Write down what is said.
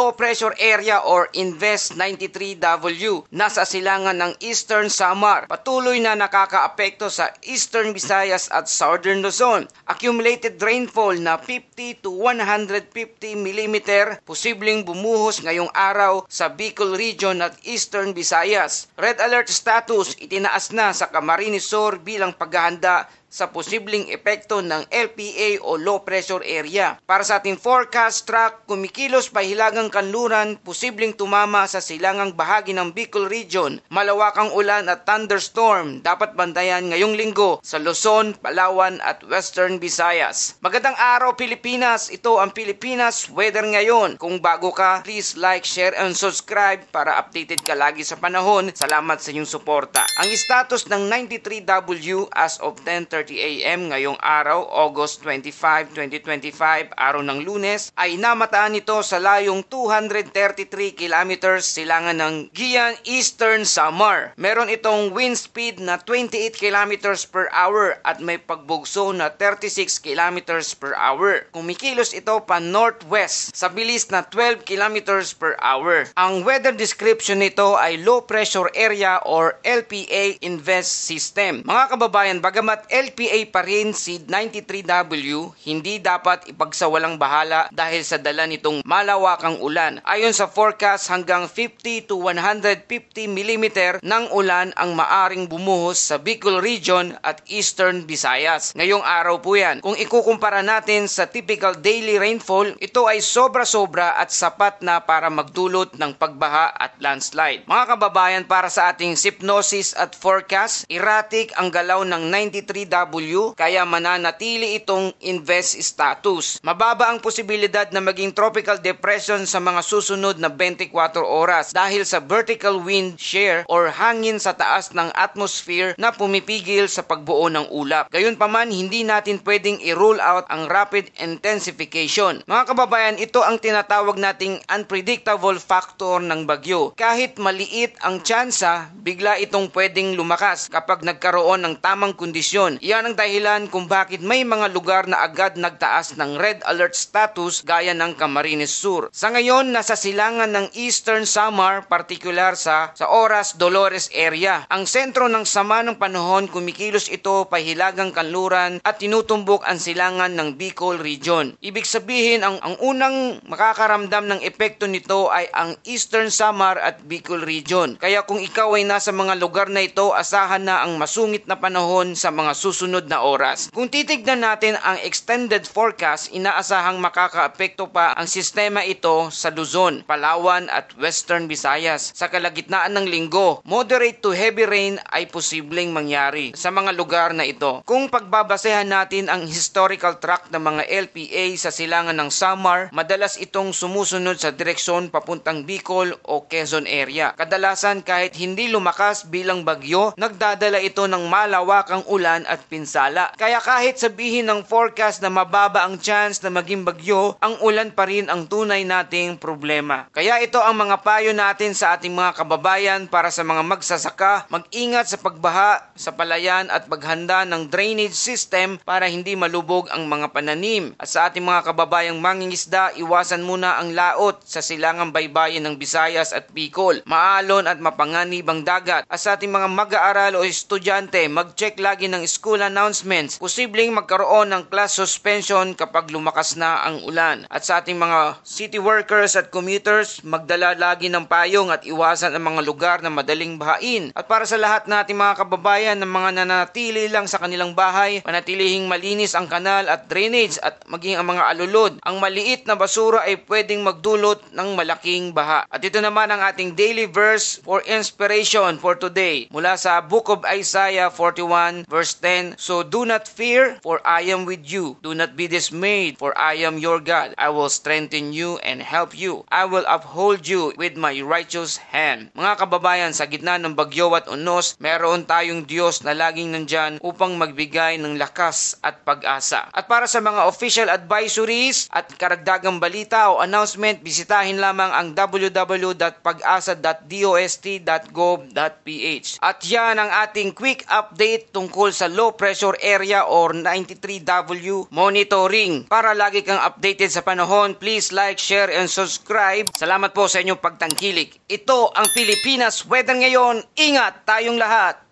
low pressure area or Invest 93W nasa silangan ng Eastern Samar. Patuloy na nakakaapekto sa Eastern Visayas at Southern Luzon. Accumulated rainfall na 50 to 150 mm posibleng bumuhos ngayong araw sa Bicol Region at Eastern Visayas. Red alert status itinaas na sa Camarines Sur bilang paghahanda sa posibleng epekto ng LPA o low pressure area. Para sa ating forecast track, kumikilos pahilagang kanluran, posibleng tumama sa silangang bahagi ng Bicol Region. Malawakang ulan at thunderstorm dapat bantayan ngayong linggo sa Luzon, Palawan at Western Visayas. Magandang araw Pilipinas! Ito ang Pilipinas Weather ngayon. Kung bago ka, please like, share and subscribe para updated ka lagi sa panahon. Salamat sa inyong suporta. Ang status ng 93W as of 10:30 AM ngayong araw, August 25, 2025, araw ng Lunes, ay namataan ito sa layong 233 kilometers silangan ng Gian Eastern Samar. Meron itong wind speed na 28 kilometers per hour at may pagbugso na 36 kilometers per hour. Kumikilos ito pa northwest sa bilis na 12 kilometers per hour. Ang weather description nito ay low pressure area or LPA Invest System. Mga kababayan, bagamat LPA pa rin si 93W, hindi dapat ipagsawalang bahala dahil sa dala nitong malawakang ulan. Ayon sa forecast, hanggang 50 to 150 mm ng ulan ang maaring bumuhos sa Bicol Region at Eastern Visayas. Ngayong araw po yan. Kung ikukumpara natin sa typical daily rainfall, ito ay sobra-sobra at sapat na para magdulot ng pagbaha at landslide. Mga kababayan, para sa ating hypnosis at forecast, erratic ang galaw ng 93W kaya mananatili itong invest status. Mababa ang posibilidad na maging tropical depression sa mga susunod na 24 oras dahil sa vertical wind shear or hangin sa taas ng atmosphere na pumipigil sa pagbuo ng ulap. Gayunpaman, hindi natin pwedeng i-rule out ang rapid intensification. Mga kababayan, ito ang tinatawag nating unpredictable factor ng bagyo. Kahit maliit ang tsansa, bigla itong pwedeng lumakas kapag nagkaroon ng tamang kondisyon. Iyan ang dahilan kung bakit may mga lugar na agad nagtaas ng red alert status gaya ng Camarines Sur. Sa ngayon, nasa silangan ng Eastern Samar, partikular sa Oras Dolores area. Ang sentro ng sama ng panahon, kumikilos ito pahilagang kanluran at tinutumbok ang silangan ng Bicol Region. Ibig sabihin, ang unang makakaramdam ng epekto nito ay ang Eastern Samar at Bicol Region. Kaya kung ikaw ay nasa mga lugar na ito, asahan na ang masungit na panahon sa mga susunod na oras. Kung titignan natin ang extended forecast, inaasahang makakaapekto pa ang sistema ito sa Luzon, Palawan at Western Visayas. Sa kalagitnaan ng linggo, moderate to heavy rain ay posibleng mangyari sa mga lugar na ito. Kung pagbabasehan natin ang historical track ng mga LPA sa silangan ng Samar, madalas itong sumusunod sa direksyon papuntang Bicol o Quezon area. Kadalasan kahit hindi lumakas bilang bagyo, nagdadala ito ng malawakang ulan at pinsala. Kaya kahit sabihin ng forecast na mababa ang chance na maging bagyo, ang ulan pa rin ang tunay nating problema. Kaya ito ang mga payo natin sa ating mga kababayan para sa mga magsasaka, mag-ingat sa pagbaha sa palayan at paghanda ng drainage system para hindi malubog ang mga pananim. At sa ating mga kababayang mangingisda, iwasan muna ang laot sa silangang baybayin ng Visayas at Bicol. Maalon at mapanganib ang dagat. At sa ating mga mag-aaral o estudyante, mag-check lagi ng school announcements. Posibleng magkaroon ng class suspension kapag lumakas na ang ulan. At sa ating mga city workers at commuters, magdala lagi ng payong at iwasan ang mga lugar na madaling bahain. At para sa lahat nating mga kababayan na mga nanatili lang sa kanilang bahay, panatilihing malinis ang kanal at drainage at maging ang mga alulod. Ang maliit na basura ay pwedeng magdulot ng malaking baha. At ito naman ang ating daily verse for inspiration for today mula sa Book of Isaiah 41 verse 10. So do not fear, for I am with you. Do not be dismayed, for I am your God. I will strengthen you and help you. I will uphold you with my righteous hand. Mga kababayan, sa gitna ng bagyo at unos, meron tayong Diyos na laging nandyan upang magbigay ng lakas at pag-asa. At para sa mga official advisories at karagdagang balita o announcement, bisitahin lamang ang www.pagasa.dost.gov.ph. At yan ang ating quick update tungkol sa low low pressure area or 93W monitoring. Para lagi kang updated sa panahon, please like, share, and subscribe. Salamat po sa inyong pagtangkilik. Ito ang Pilipinas Weather ngayon. Ingat tayong lahat!